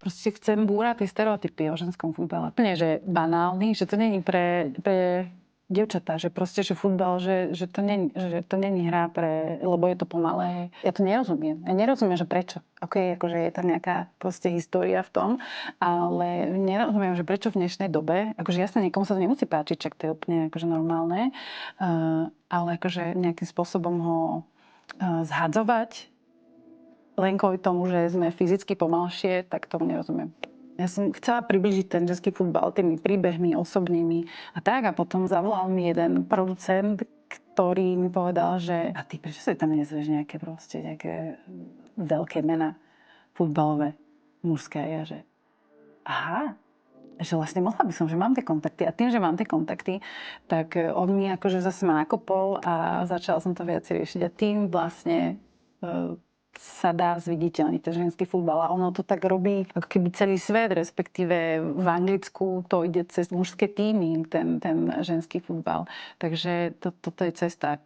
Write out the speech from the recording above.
proste chcem búrať tie stereotypy o ženskom futbale. Úplne, že banálny, že to není pre dievčatá, že proste, že futbal, že to není hra pre, lebo je to pomalé. Ja to nerozumiem. Ja nerozumiem, že prečo. Akože je tam nejaká proste história v tom, ale nerozumiem, že prečo v dnešnej dobe, akože jasne niekomu sa to nemusí páčiť, čak to je úplne akože normálne, ale akože nejakým spôsobom ho zhadzovať len kvôli tomu, že sme fyzicky pomalšie, tak tomu nerozumiem. Ja som chcela približiť ten ženský futbal tými príbehmi osobnými a tak. A potom zavolal mi jeden producent, ktorý mi povedal, že a ty prečo sa tam nezveš nejaké veľké mená futbalové, mužské? A ja, že aha, že vlastne mohla by som, že mám tie kontakty. A tým, že mám tie kontakty, tak on mi akože zase ma nakopol a začala som to viac riešiť. A tým vlastne sa dá zviditeľniť ten ženský futbal. A ono to tak robí ako keby celý svet, respektíve v Anglicku to ide cez mužské týmy, ten ženský futbal. Takže toto je cesta.